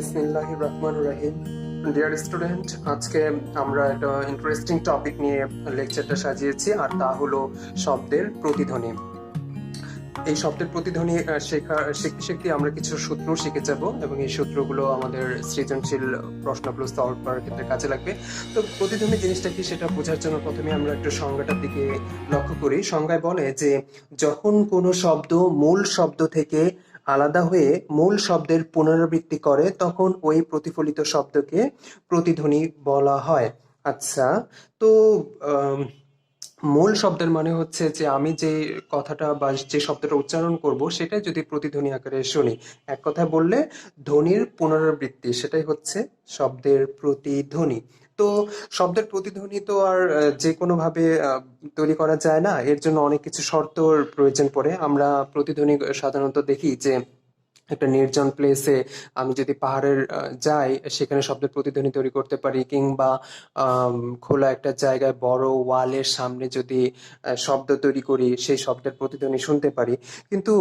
বিসমিল্লাহির রহমানির রহিম। Dear student, আজকে আমরা একটা ইন্টারেস্টিং টপিক নিয়ে লেকচারটা সাজিয়েছি, আর তা হলো শব্দের প্রতিধ্বনি। এই শব্দের প্রতিধ্বনি শিখতে শিখতে আমরা কিছু সূত্র শিখে যাব, এবং এই সূত্রগুলো আমাদের সৃজনশীল প্রশ্নগুলো সলভ করার ক্ষেত্রে কাজে লাগবে। তো প্রতিধ্বনি জিনিসটা কি সেটা বোঝার জন্য প্রথমে আমরা একটু সংজ্ঞাটার দিকে লক্ষ্য করি। সংজ্ঞায় বলে যে যখন কোনো শব্দ মূল শব্দ থেকে আলাদা হয়ে মূল শব্দের পুনরাবৃত্তি করে তখন ওই প্রতিফলিত শব্দকে প্রতিধ্বনি বলা হয়। আচ্ছা, তো মূল শব্দের মানে হচ্ছে যে আমি যে কথাটা বা যে শব্দটা উচ্চারণ করব সেটাই যদি প্রতিধ্বনি আকারে শুনি, এক কথায় বললে ধ্বনির পুনরাবৃত্তি, সেটাই হচ্ছে শব্দের প্রতিধ্বনি। তো শব্দের প্রতিধ্বনি তো আর যে কোনো ভাবে তৈরি করা যায় না, এর জন্য অনেক কিছু শর্তর প্রয়োজন পড়ে। আমরা প্রতিধ্বনি সাধারণত দেখি যে একটা নির্জন প্লেসে আমি যদি পাহাড়ের যাই, সেখানে শব্দের প্রতিধ্বনি তৈরি করতে পারি, কিংবা আম, খোলা একটা জায়গায় বড় ওয়ালের সামনে যদি শব্দ তৈরি করি, সেই শব্দের প্রতিধ্বনি শুনতে পারি। কিন্তু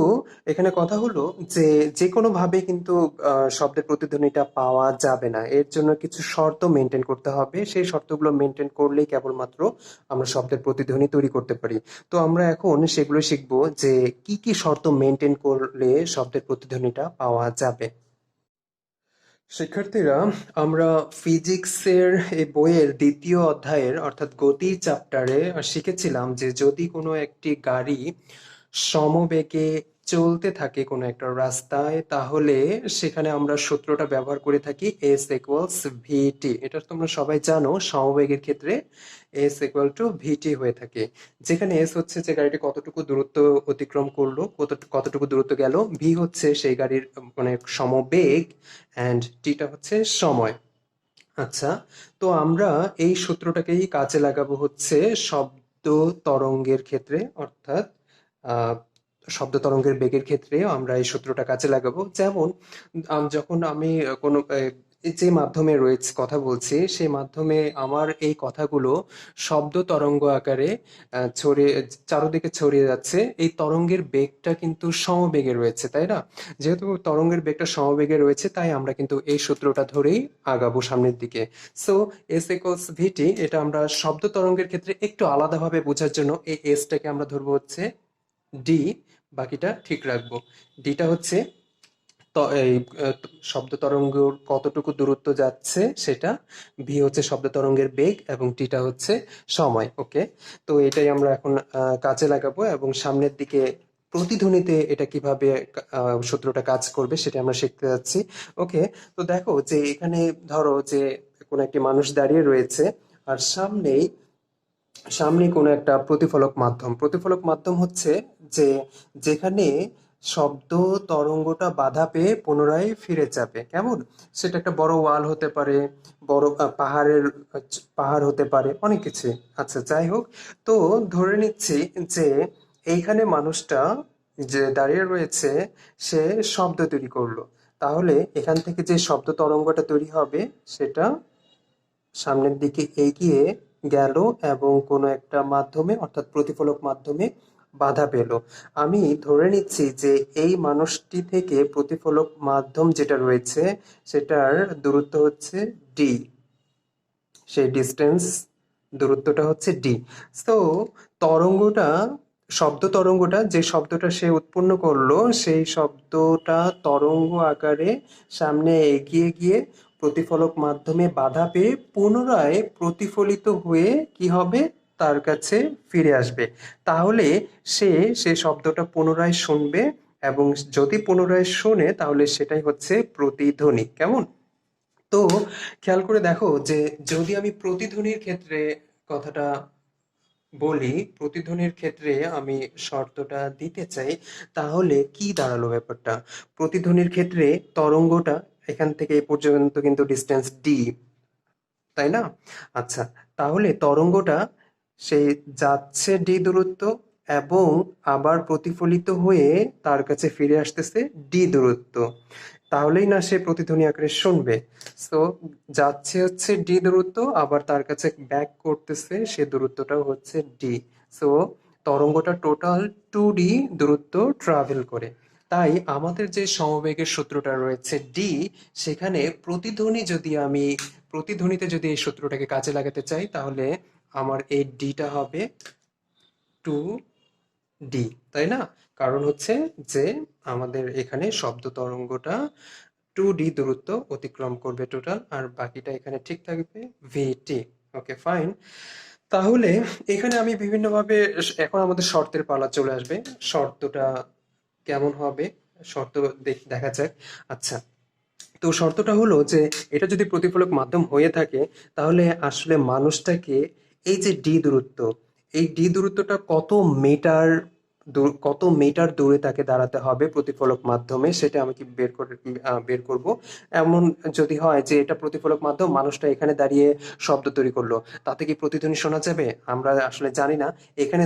এখানে কথা হলো যে যে কোনো ভাবে কিন্তু শব্দের প্রতিধ্বনিটা পাওয়া যাবে না, এর জন্য কিছু শর্ত মেনটেন করতে হবে। সেই শর্তগুলো মেনটেন করলেই কেবলমাত্র আমরা শব্দের প্রতিধ্বনি তৈরি করতে পারি। তো আমরা এখন সেগুলো শিখবো যে কি কি শর্ত মেনটেন করলে শব্দের প্রতিধ্বনিটা পাওয়া যাবে। শিক্ষার্থীরা, আমরা ফিজিক্সের এই বইয়ের দ্বিতীয় অধ্যায়ের অর্থাৎ গতি চ্যাপ্টারে শিখেছিলাম যে যদি কোনো একটি গাড়ি সমবেগে চলতে থাকে কোনো একটা রাস্তায়, তাহলে সেখানে আমরা সূত্রটা ব্যবহার করে থাকি এস ইকুয়ালস ভিটি। এটা তোমরা সবাই জানো, সমবেগের ক্ষেত্রে এস ইকুয়াল টু ভিটি হয়ে থাকে, যেখানে এস হচ্ছে যে গাড়িটি কতটুকু দূরত্ব অতিক্রম করলো, কতটুকু দূরত্ব গেল, ভি হচ্ছে সেই গাড়ির মানে সমবেগ, অ্যান্ড টিটা হচ্ছে সময়। আচ্ছা, তো আমরা এই সূত্রটাকেই কাজে লাগাবো হচ্ছে শব্দ তরঙ্গের ক্ষেত্রে, অর্থাৎ আহ, শব্দ তরঙ্গের বেগের ক্ষেত্রে আমরা এই সূত্রটা কাজে লাগাবো। যেমন যখন আমি কোনো যে মাধ্যমে রয়েছে কথা বলছি, সেই মাধ্যমে আমার এই কথাগুলো শব্দ তরঙ্গ আকারে ছড়িয়ে চারদিকে ছড়িয়ে যাচ্ছে, এই তরঙ্গের বেগটা কিন্তু সমবেগে রয়েছে, তাই না? যেহেতু তরঙ্গের বেগটা সমবেগে রয়েছে, তাই আমরা কিন্তু এই সূত্রটা ধরেই আগাবো সামনের দিকে। সো এস ইকুয়ালস ভিটি, এটা আমরা শব্দ তরঙ্গের ক্ষেত্রে একটু আলাদাভাবে বোঝার জন্য এই এসটাকে আমরা ধরবো হচ্ছে ডি, বাকিটা ঠিক রাখবো। ডিটা হচ্ছে এই শব্দ তরঙ্গ কতটুকু দূরত্ব যাচ্ছে সেটা, ভি হচ্ছে শব্দ তরঙ্গের বেগ, এবং টিটা হচ্ছে সময়। ওকে, তো এটাই আমরা এখন কাজে লাগাবো, এবং সামনের দিকে প্রতিধ্বনিতে এটা কিভাবে সূত্রটা কাজ করবে সেটা আমরা শিখতে যাচ্ছি। ওকে, তো দেখো যে এখানে ধরো যে কোনো একটি মানুষ দাঁড়িয়ে রয়েছে, আর সামনে কোনো একটা প্রতিফলক মাধ্যম হচ্ছে যে যেখানে শব্দ তরঙ্গটা বাধা পেয়ে পুনরায় ফিরে যাবে। কেমন? সেটা একটা বড় ওয়াল হতে পারে, বড় পাহাড় হতে পারে, অনেক কিছু। আচ্ছা, যাই হোক, তো ধরে নিচ্ছি যে এইখানে মানুষটা যে দাঁড়িয়ে রয়েছে, সে শব্দ তৈরি করলো। তাহলে এখান থেকে যে শব্দ তরঙ্গটা তৈরি হবে সেটা সামনের দিকে এগিয়ে গেল এবং কোনো একটা মাধ্যমে অর্থাৎ প্রতিফলক মাধ্যমে বাধা পেল। আমি ধরে নিচ্ছি যে এই মানুষটি থেকে প্রতিফলক মাধ্যম যেটা রয়েছে সেটার দূরত্ব হচ্ছে ডি, সেই ডিস্টেন্স দূরত্বটা হচ্ছে ডি। তো তরঙ্গটা শব্দ তরঙ্গটা যে শব্দটা সে উৎপন্ন করলো, সেই শব্দটা তরঙ্গ আকারে সামনে এগিয়ে গিয়ে প্রতিফলক মাধ্যমে বাধা পেয়ে পুনরায় প্রতিফলিত হয়ে কি হবে, তার কাছে ফিরে আসবে। তাহলে সে সেই শব্দটা পুনরায় শুনবে, এবং যদি পুনরায় শোনে তাহলে সেটাই হচ্ছে প্রতিধ্বনি। কেমন? তো খেয়াল করে দেখো যে যদি আমি প্রতিধ্বনির ক্ষেত্রে কথাটা বলি, প্রতিধ্বনির ক্ষেত্রে আমি শর্তটা দিতে চাই, তাহলে কি দাঁড়ালো ব্যাপারটা? প্রতিধ্বনির ক্ষেত্রে তরঙ্গটা এখান থেকে এই পর্যন্ত কিন্তু ডিস্টেন্স ডি, তাই না? আচ্ছা, তাহলে তরঙ্গটা সে যাচ্ছে ডি দূরত্ব, এবং আবার প্রতিফলিত হয়ে তার কাছে ফিরে আসতেছে ডি দূরত্ব, তাহলেই না সে প্রতিধ্বনি আকারে শুনবে। সো যাচ্ছে হচ্ছে ডি দূরত্ব, আবার তার কাছে ব্যাক করতেছে, সে দূরত্বটাও হচ্ছে ডি। সো তরঙ্গটা টোটাল টু ডি দূরত্ব ট্রাভেল করে। তাই আমাদের যে সমবেগের সূত্রটা রয়েছে ডি, সেখানে প্রতিধ্বনিতে যদি এই সূত্রটাকে কাজে লাগাতে চাই, তাহলে আমার এই ডিটা হবে 2D, তাই না? কারণ হচ্ছে যে আমাদের এখানে শব্দ তরঙ্গটা 2D দূরত্ব অতিক্রম করবে টোটাল, আর বাকিটা এখানে ঠিক থাকবে ভিটি। ওকে, ফাইন। তাহলে এখানে আমি বিভিন্নভাবে এখন আমাদের শর্তের পালা চলে আসবে। শর্তটা কেমন হবে, শর্ত দেখা যাক। আচ্ছা, তো শর্তটা হলো যে এটা যদি প্রতিফলক মাধ্যম হয়ে থাকে, তাহলে আসলে মানুষটাকে এই যে ডি দূরত্ব, এই ডি দূরত্বটা কত মিটার দূরে তাকে দাঁড়াতে হবে প্রতিফলক মাধ্যমে, সেটা আমি কি বের করব। এমন যদি হয় যে এটা প্রতিফলক মাধ্যম, মানুষটা এখানে দাঁড়িয়ে শব্দ তৈরি করলো, তাতে কি প্রতিধ্বনি শোনা যাবে? আমরা আসলে জানি না। এখানে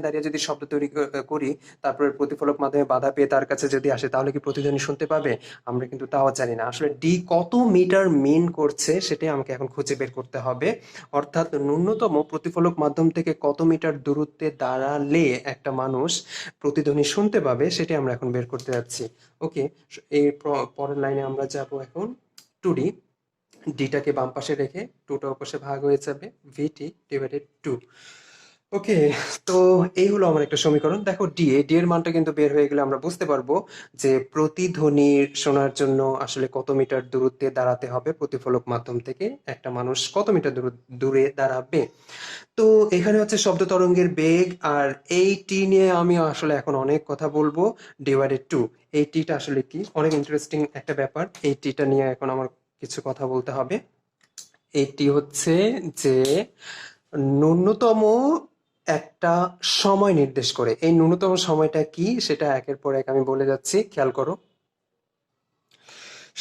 দাঁড়িয়ে যদি শব্দ তৈরি করি, তারপরে প্রতিফলক মাধ্যমে বাধা পেয়ে তার কাছে যদি আসে, তাহলে কি প্রতিধ্বনি শুনতে পাবে? আমরা কিন্তু তাও জানি না। আসলে ডি কত মিটার মিন করছে সেটাই আমাকে এখন খুঁজে বের করতে হবে। অর্থাৎ ন্যূনতম প্রতিফলক মাধ্যম থেকে কত মিটার দূরত্বে দাঁড়ালে একটা মানুষ প্রতিধ্বনি শুনতে পাবে, সেটাই আমরা এখন বের করতে যাচ্ছি। ওকে, এই পরের লাইনে আমরা যাব এখন 2D। ডিটাকে বাম পাশে রেখে টুটা পাশে ভাগ হয়ে যাবে VT/2। ওকে, তো এই হলো আমার একটা সমীকরণ। দেখো ডি এর মানটা কিন্তু বের হয়ে গেলে আমরা বুঝতে পারবো যে প্রতিধ্বনির শোনার জন্য আসলে কত মিটার দূরত্বে দাঁড়াতে হবে প্রতিফলক মাধ্যম থেকে একটা মানুষ কত মিটার দূরে দাঁড়াবে। তো এখানে হচ্ছে শব্দ তরঙ্গের বেগ, আর এই টি নিয়ে আমি আসলে এখন অনেক কথা বলবো। /2, এই টিটা আসলে কি, অনেক ইন্টারেস্টিং একটা ব্যাপার। এই টিটা নিয়ে এখন আমার কিছু কথা বলতে হবে। এটি হচ্ছে যে ন্যূনতম একটা সময় নির্দেশ করে। এই ন্যূনতম সময়টা কি সেটা একের পর এক আমি বলে যাচ্ছি, খেয়াল করো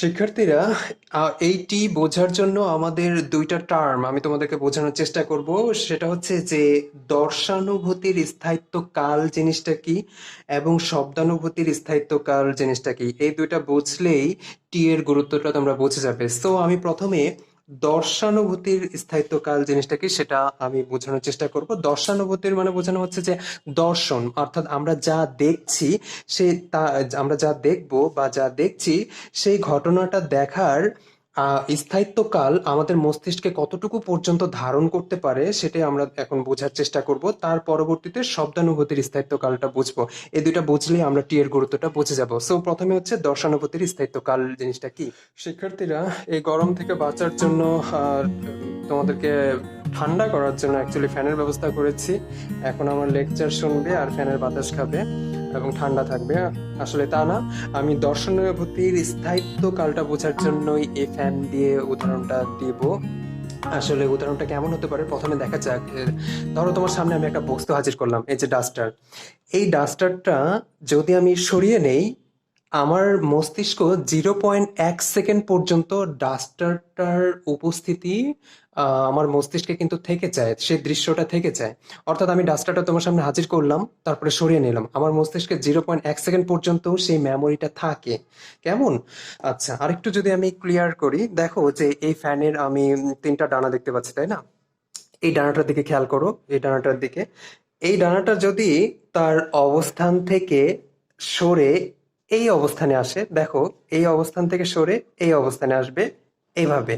শিক্ষার্থীরা। এইটি বোঝার জন্য আমাদের দুইটা টার্ম আমি তোমাদেরকে বোঝানোর চেষ্টা করব। সেটা হচ্ছে যে দর্শানুভূতির স্থায়িত্ব কাল জিনিসটা কি এবং শব্দানুভূতির স্থায়িত্ব কাল জিনিসটা কি, এই দুইটা বুঝলেই টি এর গুরুত্বটা তোমরা বুঝে যাবে। সো আমি প্রথমে দর্শানুভূতির স্থায়িত্ব কাল জিনিসটা কি সেটা আমি বোঝানোর চেষ্টা করব। দর্শানুভূতির মানে বোঝানো হচ্ছে যে দর্শন, অর্থাৎ আমরা যা দেখছি, সে তা আমরা যা দেখবো বা যা দেখছি, সেই ঘটনাটা দেখার স্থায়িত্বকাল আমাদের মস্তিষ্কে কতটুকু পর্যন্ত ধারণ করতে পারে সেটাই আমরা এখন বোঝার চেষ্টা করব। তার পরবর্তীতে শব্দানুভূতির স্থায়িত্বকালটা বুঝবো। এই দুইটা বুঝলেই আমরা টি এর গুরুত্বটা বুঝে যাব। সো প্রথমে হচ্ছে দর্শানুভূতির স্থায়িত্বকাল জিনিসটা কি। শিক্ষার্থীরা, এই গরম থেকে বাঁচার জন্য তোমাদেরকে ঠান্ডা করার জন্য অ্যাকচুয়ালি ফ্যানের ব্যবস্থা করেছি। এখন আমার লেকচার শুনবে আর ফ্যানের বাতাস খাবে এবং ঠান্ডা থাকবে। আসলে তা না, আমি দর্শনানুভূতির স্থায়িত্ব কালটা বোঝার জন্যই এই ফ্যান দিয়ে উদাহরণটা দিব। আসলে উদাহরণটা কেমন হতে পারে প্রথমে দেখা যাক। ধরো তোমার সামনে আমি একটা বস্তু হাজির করলাম, এই যে ডাস্টার। এই ডাস্টারটা যদি আমি সরিয়ে নেই, আমার মস্তিষ্ক 0.1 সেকেন্ড পর্যন্ত ডাস্টারটার উপস্থিতি আমার মস্তিষ্কে কিন্তু থেকে যায়, সেই দৃশ্যটা থেকে যায়। অর্থাৎ আমি ডাস্টারটা তোমার সামনে হাজির করলাম, তারপরে সরিয়ে নিলাম, আমার মস্তিষ্কে 0.1 সেকেন্ড পর্যন্ত সেই মেমোরিটা থাকে। কেমন? আচ্ছা, আরেকটু যদি আমি ক্লিয়ার করি, দেখো যে এই ফ্যানের আমি তিনটা ডানা দেখতে পাচ্ছি, তাই না? এই ডানাটার দিকে খেয়াল করো, এই ডানাটার দিকে। এই ডানাটা যদি তার অবস্থান থেকে সরে এই অবস্থানে আসে, দেখো এই অবস্থান থেকে সরে এই অবস্থানে আসবে এইভাবে।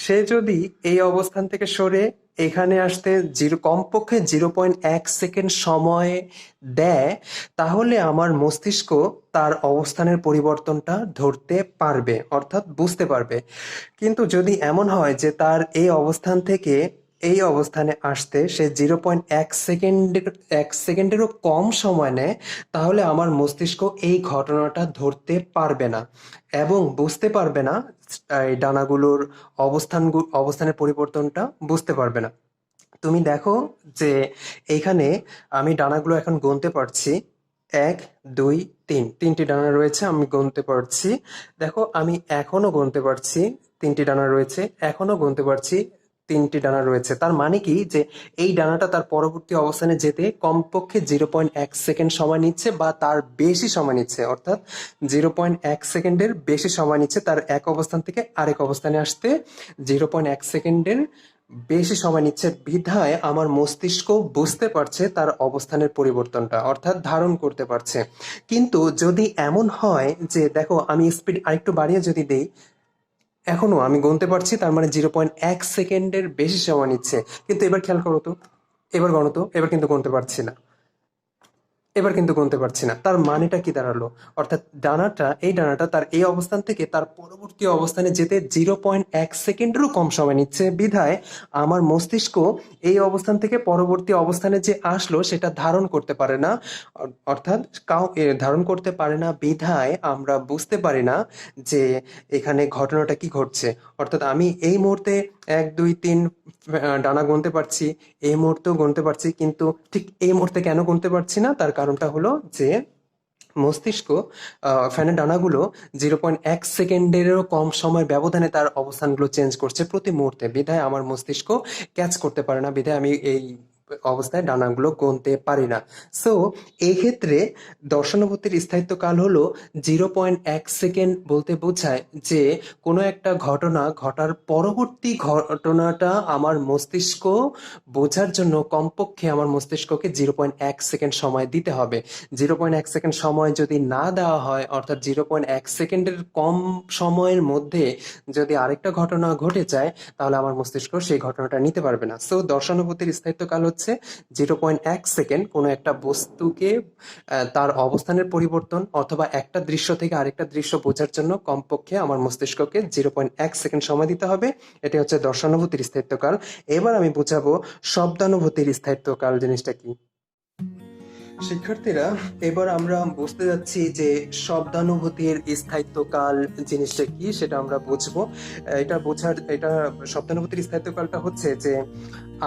সে যদি এই অবস্থান থেকে সরে এখানে আসতে কমপক্ষে 0.1 সেকেন্ড সময় দেয়, তাহলে আমার মস্তিষ্ক তার অবস্থানের পরিবর্তনটা ধরতে পারবে, অর্থাৎ বুঝতে পারবে। কিন্তু যদি এমন হয় যে তার এই অবস্থান থেকে এই অবস্থানে আসতে সে 0.1 সেকেন্ডেরও কম সময় নেয়, তাহলে আমার মস্তিষ্ক এই ঘটনাটা ধরতে পারবে না এবং বুঝতে পারবে না। এই ডানাগুলোর অবস্থানের পরিবর্তনটা বুঝতে পারবে না। তুমি দেখো যে এইখানে আমি ডানাগুলো এখন গুনতে পারছি। 1, 2, 3, তিনটি ডানা রয়েছে, আমি গুনতে পারছি। দেখো আমি এখনো গুনতে পারছি, তিনটি ডানা রয়েছে, এখনো গুনতে পারছি, তিনটি ডানা রয়েছে। তার মানে কি যে এই ডানাটা তার পরবর্তী অবস্থানে যেতে কমপক্ষে 0.1 সেকেন্ড সময় নিচ্ছে বা তার বেশি সময় নিচ্ছে, অর্থাৎ 0.1 সেকেন্ডের বেশি সময় নিচ্ছে তার এক অবস্থান থেকে আরেক অবস্থানে আসতে। 0.1 সেকেন্ডের বেশি সময় নিচ্ছে বিধায় আমার মস্তিষ্ক বুঝতে পারছে তার অবস্থানের পরিবর্তনটা, অর্থাৎ ধারণ করতে পারছে। কিন্তু যদি এমন হয় যে দেখো আমি স্পিড আরেকটু বাড়িয়ে যদি দেই, এখনো আমি গুনতে পারছি, তার মানে 0.1 সেকেন্ডের বেশি সময় নিচ্ছে। কিন্তু এবার খেয়াল করো তো, এবার গণো তো, এবার কিন্তু গুনতে পারছি না, এবার কিন্তু গুনতে পারছি না। তার মানেটা কি দাঁড়ালো? অর্থাৎ এই ডানাটা তার এই অবস্থান থেকে তার পরবর্তী অবস্থানে যেতে 0.1 সেকেন্ডেরও কম সময় নিচ্ছে বিধায় আমার মস্তিষ্ক এই অবস্থান থেকে পরবর্তী অবস্থানে যে আসলো সেটা ধারণ করতে পারে না। অর্থাৎ ধারণ করতে পারে না বিধায় আমরা বুঝতে পারি না যে এখানে ঘটনাটা কি ঘটছে। অর্থাৎ আমি এই মুহূর্তে 1 2 3 ডানা গুনতে পারছি, এই মুহূর্তেও গুনতে পারছি, কিন্তু ঠিক এই মুহূর্তে কেন গুনতে পারছি না, তার কারণটা হলো যে মস্তিষ্ক ফ্যানের ডানাগুলো 0.1 সেকেন্ডেরও কম সময়ের ব্যবধানে তার অবস্থানগুলো চেঞ্জ করছে প্রতি মুহূর্তে, বিধায় আমার মস্তিষ্ক ক্যাচ করতে পারে না, বিধায় আমি এই অবস্থায় ডানাগুলো গুনতে পারি না। সো এই ক্ষেত্রে দর্শনাবর্তীর স্থায়িত্বকাল হলো 0.1 সেকেন্ড, বলতে বোঝায় যে কোনো একটা ঘটনা ঘটার পরবর্তী ঘটনাটা আমার মস্তিষ্ক বোঝার জন্য কমপক্ষে আমার মস্তিষ্ককে 0.1 সেকেন্ড সময় দিতে হবে। 0.1 সেকেন্ড সময় যদি না দেওয়া হয়, অর্থাৎ 0.1 সেকেন্ডের কম সময়ের মধ্যে যদি আরেকটা ঘটনা ঘটে যায়, তাহলে আমার মস্তিষ্ক সেই ঘটনাটা নিতে পারবে না। সো দর্শনাবর্তীর স্থায়িত্বকাল হচ্ছে 0.1 সেকেন্ড। কোনো একটা বস্তুকে তার অবস্থানের পরিবর্তন অথবা একটা দৃশ্য থেকে আরেকটা দৃশ্য বোঝার জন্য কমপক্ষে আমার মস্তিষ্ককে 0.1 সেকেন্ড সময় দিতে হবে। এটি হচ্ছে দর্শনাবর্তীর স্থায়িত্বকাল। এবার আমি বোঝাবো শব্দানুভূতির স্থায়িত্বকাল জিনিসটা কি। শিক্ষার্থীরা, এবার আমরা বুঝতে যাচ্ছি যে শব্দানুভূতির স্থায়িত্বকাল জিনিসটা কি সেটা আমরা বুঝবো। এটা শব্দানুভূতির স্থায়িত্বকালটা হচ্ছে যে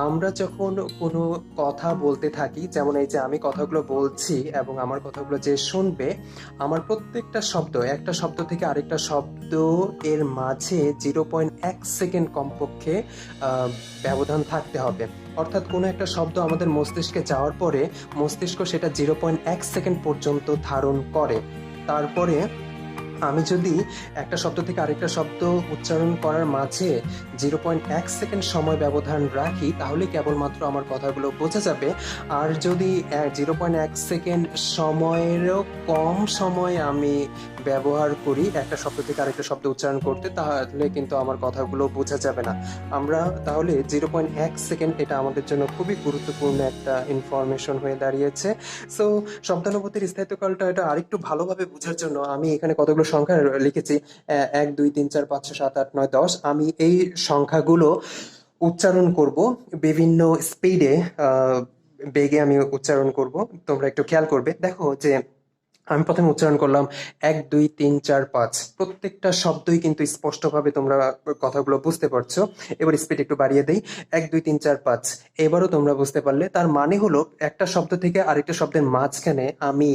আমরা যখন কোনো কথা বলতে থাকি, যেমন এই যে আমি কথাগুলো বলছি এবং আমার কথাগুলো যে শুনবে, আমার প্রত্যেকটা শব্দ, একটা শব্দ থেকে আরেকটা শব্দ এর মাঝে 0.1 সেকেন্ড কমপক্ষে ব্যবধান থাকতে হবে। অর্থাৎ কোনো একটা শব্দ আমাদের মস্তিষ্কে যাওয়ার পরে মস্তিষ্ক সেটা 0.1 সেকেন্ড পর্যন্ত ধারণ করে। তারপরে আমি যদি একটা শব্দ থেকে আরেকটা শব্দ উচ্চারণ করার মাঝে 0.1 সেকেন্ড সময় ব্যবধান রাখি, তাহলে কেবলমাত্র আমার কথাগুলো বোঝা যাবে। আর যদি 0.1 সেকেন্ড সময়েরও কম সময় আমি ব্যবহার করি একটা শব্দ থেকে আরেকটা শব্দ উচ্চারণ করতে, তাহলে কিন্তু আমার কথাগুলো বোঝা যাবে না। আমরা তাহলে 0.1 সেকেন্ড এটা আমাদের জন্য খুবই গুরুত্বপূর্ণ একটা ইনফরমেশন হয়ে দাঁড়িয়েছে। সো শব্দানুভূতির স্থায়িত্বকালটা এটা আরেকটু ভালোভাবে বোঝার জন্য আমি এখানে কতগুলো সংখ্যা লিখেছি। 1 2 3 4 5 6 7 8 9 10। আমি এই সংখ্যাগুলো উচ্চারণ করব বিভিন্ন স্পিডে, বেগে আমি উচ্চারণ করব। তোমরা একটু খেয়াল করবে, দেখো যে আমি প্রথমে উচ্চারণ করলাম 1 2 3 4 5। প্রত্যেকটা শব্দই কিন্তু স্পষ্টভাবে তোমরা কথাগুলো বুঝতে পারছো। এবার স্পিড একটু বাড়িয়ে দেই, 1 2 3 4 5। এবারও তোমরা বুঝতে পারলে। তার মানে হলো একটা শব্দ থেকে আরেকটা শব্দের মাঝখানে আমি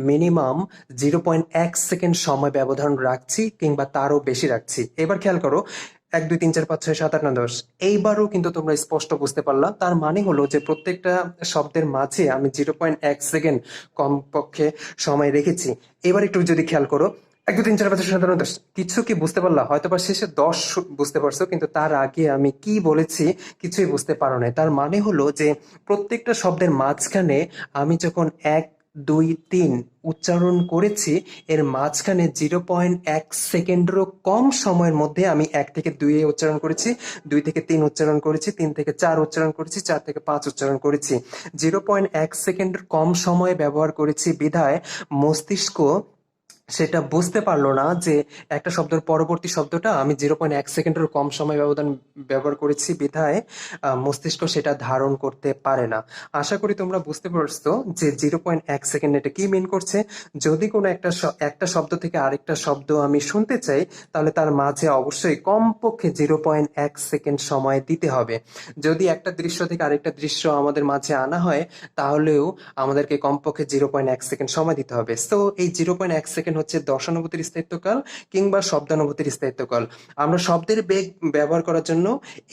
মিনিমাম 0.1 সেকেন্ড সময় ব্যবধান রাখছি, কিংবা তারও বেশি রাখছি। এবার খেয়াল করো, 1 2 3 4 5 6 7 8 9 10। এইবারও কিন্তু তোমরা স্পষ্ট বুঝতে পারলা। তার মানে হলো যে প্রত্যেকটা শব্দের মাঝে আমি 0.1 সেকেন্ড কমপক্ষে সময় রেখেছি। এবার একটু যদি খেয়াল করো, 1 2 3 4 5 6 7 8 9 10, কিছু কি বুঝতে পারলা? হয়তো বা শেষে 10 বুঝতে পারছো, কিন্তু তার আগে আমি কি বলেছি কিছুই বুঝতে পারো না। তার মানে হলো যে প্রত্যেকটা শব্দের মাঝখানে আমি যখন 1 2 3 উচ্চারণ করেছি, এর মাঝখানে 0.1 সেকেন্ডেরও কম সময়ের মধ্যে আমি 1 থেকে 2 উচ্চারণ করেছি, 2 থেকে 3 উচ্চারণ করেছি, 3 থেকে 4 উচ্চারণ করেছি, 4 থেকে 5 উচ্চারণ করেছি। 0.1 সেকেন্ডের কম সময়ে ব্যবহার করেছি বিধায় মস্তিষ্ক সেটা বুঝতে পারলো না যে একটা শব্দের পরবর্তী শব্দটা আমি 0.1 সেকেন্ডের কম সময় ব্যবহার করেছি বিধায় মস্তিষ্ক সেটা ধারণ করতে পারে না। আশা করি তোমরা বুঝতে পারছো যে 0.1 সেকেন্ড এটা কি মিন করছে। যদি কোনো একটা শব্দ থেকে আরেকটা শব্দ আমি শুনতে চাই, তাহলে তার মাঝে অবশ্যই কমপক্ষে 0.1 সেকেন্ড সময় দিতে হবে। যদি একটা দৃশ্য থেকে আরেকটা দৃশ্য আমাদের মাঝে আনা হয়, তাহলেও আমাদেরকে কমপক্ষে 0.1 সেকেন্ড সময় দিতে হবে। সো এই 0.1 সেকেন্ড হচ্ছে দর্শনানুভূতির স্থায়িত্বকাল কিংবা শব্দানুভূতির স্থায়িত্বকাল। আমরা শব্দের বেগ ব্যবহার করার জন্য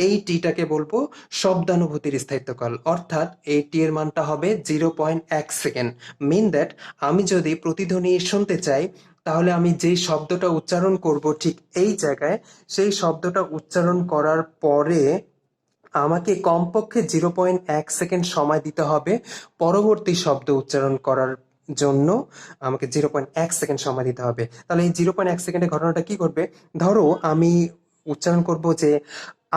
এই টিটাকে বলবো শব্দানুভূতির স্থায়িত্বকাল, অর্থাৎ এই টি এর মানটা হবে 0.1 সেকেন্ড। মিন দ্যাট আমি যদি প্রতিধ্বনি শুনতে চাই, তাহলে আমি যেই শব্দটা উচ্চারণ করব ঠিক এই জায়গায়, সেই শব্দটা উচ্চারণ করার পরে আমাকে কমপক্ষে 0.1 সেকেন্ড সময় দিতে হবে পরবর্তী শব্দ উচ্চারণ করার জন্য। আমাকে 0.1 সেকেন্ড সময় দিতে হবে। তাহলে এই 0.1 সেকেন্ডের ঘটনাটা কি ঘটবে? ধরো আমি উচ্চারণ করব যে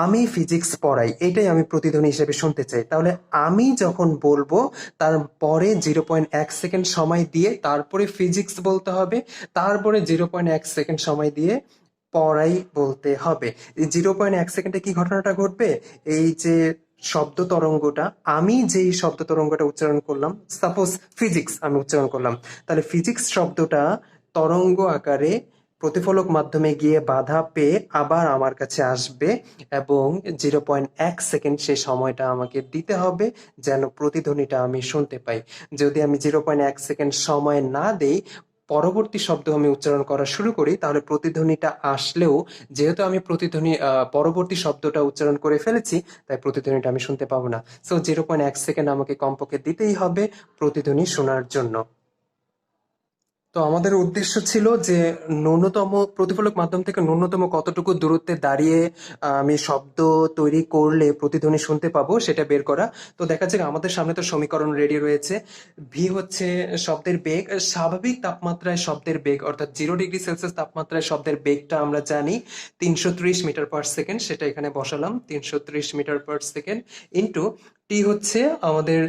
আমি ফিজিক্স পড়াই, এটাই আমি প্রতিধ্বনি হিসেবে শুনতে চাই। তাহলে আমি যখন বলবো তারপরে 0.1 সেকেন্ড সময় দিয়ে তারপরে ফিজিক্স বলতে হবে, তারপরে 0.1 সেকেন্ড সময় দিয়ে পড়াই বলতে হবে। এই 0.1 সেকেন্ডে কি ঘটনাটা ঘটবে? এই যে শব্দ তরঙ্গটা, আমি যেই শব্দ তরঙ্গটা উচ্চারণ করলাম, সাপোজ ফিজিক্স আমি উচ্চারণ করলাম, তাহলে ফিজিক্স শব্দটা তরঙ্গ আকারে প্রতিফলক মাধ্যমে গিয়ে বাধা পেয়ে আবার আমার কাছে আসবে, এবং 0.1 সেকেন্ড সেই সময়টা আমাকে দিতে হবে যেন প্রতিধ্বনিটা আমি শুনতে পাই। যদি আমি 0.1 সেকেন্ড সময় না দেই, পরবর্তী শব্দ আমি উচ্চারণ করা শুরু করি, তাহলে প্রতিধ্বনিটা আসলেও, যেহেতু আমি পরবর্তী শব্দটা উচ্চারণ করে ফেলেছি, তাই প্রতিধ্বনিটা আমি শুনতে পাবো না। সো 0.1 সেকেন্ড আমাকে কমপক্ষে দিতেই হবে প্রতিধ্বনি শোনার জন্য। তো আমাদের উদ্দেশ্য ছিল যে ন্যূনতম প্রতিফলক মাধ্যম থেকে ন্যূনতম কতটুকু দূরত্বে দাঁড়িয়ে আমি শব্দ তৈরি করলে প্রতিধ্বনি শুনতে পাবো সেটা বের করা। তো দেখা যাক, আমাদের সামনে তো সমীকরণ রেডি রয়েছে। ভি হচ্ছে শব্দের বেগ, স্বাভাবিক তাপমাত্রায় শব্দের বেগ অর্থাৎ 0 ডিগ্রি সেলসিয়াস তাপমাত্রায় শব্দের বেগটা আমরা জানি 330 মিটার পার সেকেন্ড, সেটা এখানে বসালাম 330 metre per second into T হচ্ছে আমাদের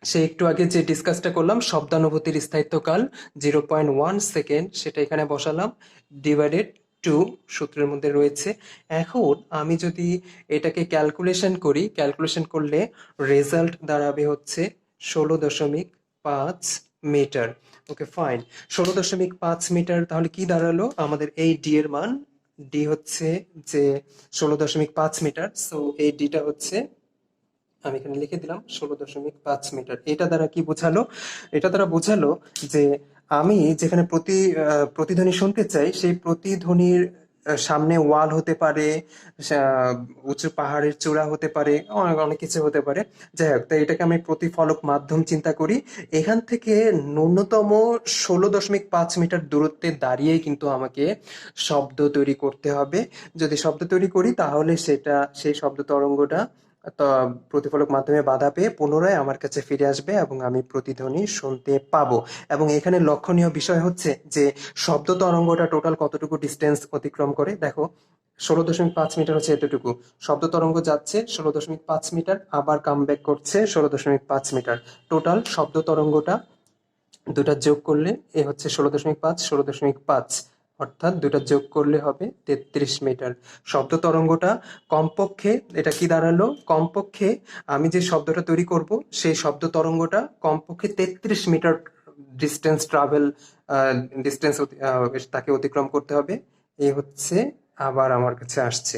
সে একটু আগে যে ডিসকাসটা করলাম শব্দানুভূতির স্থায়িত্বকাল 0.1 সেকেন্ড, সেটা এখানে বসালাম ডিভাইডেড 2, সূত্রের মধ্যে রয়েছে। এখন আমি যদি এটাকে ক্যালকুলেশন করলে রেজাল্ট দাঁড়াবে হচ্ছে 16.5 মিটার। Okay fine, 16.5 metre. তাহলে কি দাঁড়ালো আমাদের এই ডি এর মান? ডি হচ্ছে যে 16.5 মিটার। সো এই ডিটা হচ্ছে, আমি এখানে লিখে দিলাম 16.5 মিটার। এটা দ্বারা কি বোঝালো? এটা দ্বারা বোঝালো যে আমি যেখানে প্রতিধ্বনি শুনতে চাই, সেই প্রতিধ্বনির সামনে ওয়াল হতে পারে, উঁচু পাহাড়ের চূড়া হতে পারে, অনেক অনেক কিছু হতে পারে। যাই হোক, তাই এটাকে আমি প্রতিফলক মাধ্যম চিন্তা করি। এখান থেকে ন্যূনতম 16.5 মিটার দূরত্বে দাঁড়িয়েই কিন্তু আমাকে শব্দ তৈরি করতে হবে। যদি শব্দ তৈরি করি তাহলে সেই শব্দ তরঙ্গটা তো প্রতিফলক মাধ্যমে বাধা পেয়ে পুনরায় আমার কাছে ফিরে আসবে এবং আমি প্রতিধ্বনি শুনতে পাবো। এবং এখানে লক্ষণীয় বিষয় হচ্ছে যে শব্দ তরঙ্গটা টোটাল কতটুকু ডিস্টেন্স অতিক্রম করে। দেখো, 16.5 মিটার হচ্ছে এতটুকু। শব্দ তরঙ্গ যাচ্ছে 16.5 মিটার, আবার কাম ব্যাক করছে 16.5 মিটার। টোটাল শব্দ তরঙ্গটা দুটা যোগ করলে এ হচ্ছে 16.5 অর্থাৎ দুটা যোগ করলে হবে 33 মিটার। শব্দ তরঙ্গটা কমপক্ষে, এটা কি দাঁড়ালো, কমপক্ষে আমি যে শব্দটা তৈরি করব সেই শব্দ তরঙ্গটা কমপক্ষে 33 মিটার ডিস্টেন্স ট্রাভেল ডিস্টেন্স তাকে অতিক্রম করতে হবে। এই হচ্ছে আবার আমার কাছে আসছে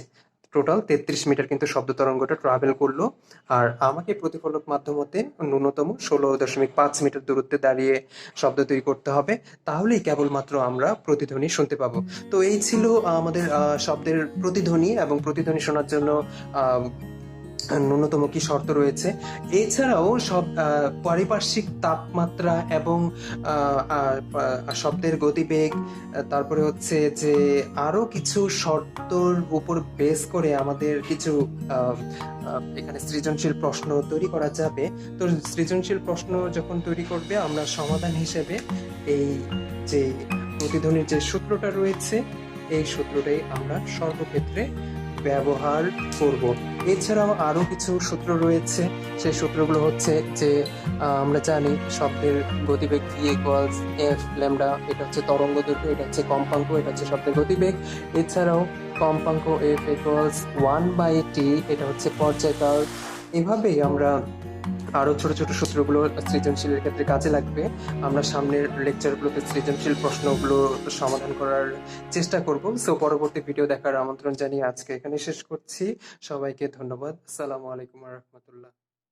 টোটাল 33 মিটার কিন্তু শব্দ তরঙ্গটা ট্রাভেল করলো। আর আমাকে প্রতিফলক মাধ্যম হতে ন্যূনতম 16.5 মিটার দূরত্বে দাঁড়িয়ে শব্দ তৈরি করতে হবে, তাহলেই কেবলমাত্র আমরা প্রতিধ্বনি শুনতে পাবো। তো এই ছিল আমাদের শব্দের প্রতিধ্বনি, এবং প্রতিধ্বনি শোনার জন্য আহ ন্যূনতম কি শর্ত রয়েছে। এছাড়াও সব পারিপার্শ্বিক তাপমাত্রা এবং শব্দের গতিবেগ, তারপরে হচ্ছে যে আরো কিছু শর্তর উপর বেস করে আমাদের কিছু এখানে সৃজনশীল প্রশ্ন তৈরি করা যাবে। তো সৃজনশীল প্রশ্ন যখন তৈরি করবে, আমরা সমাধান হিসেবে এই যে প্রতিধ্বনির যে সূত্রটা রয়েছে, এই সূত্রটাই আমরা সর্বক্ষেত্রে ব্যবহার করব। এছাড়াও আরো কিছু সূত্র রয়েছে। সেই সূত্রগুলো হচ্ছে যে আমরা জানি শব্দের গতিবেগ v ইকুয়ালস এফ ল্যামডা, এটা হচ্ছে তরঙ্গ দৈর্ঘ্য, এটা হচ্ছে কম্পাঙ্ক, এটা হচ্ছে শব্দের গতিবেগ। এছাড়াও কম্পাঙ্ক এফ ইকুয়ালস 1/t, এটা হচ্ছে পর্যায়কাল। এভাবেই আমরা আরো ছোট ছোট সূত্রগুলো সৃজনশীলের ক্ষেত্রে কাজে লাগবে। আমরা সামনের লেকচারগুলোতে সৃজনশীল প্রশ্নগুলো সমাধান করার চেষ্টা করব। সো পরবর্তী ভিডিও দেখার আমন্ত্রণ জানিয়ে আজকে এখানে শেষ করছি। সবাইকে ধন্যবাদ। আসসালামু আলাইকুম ওয়া রাহমাতুল্লাহ।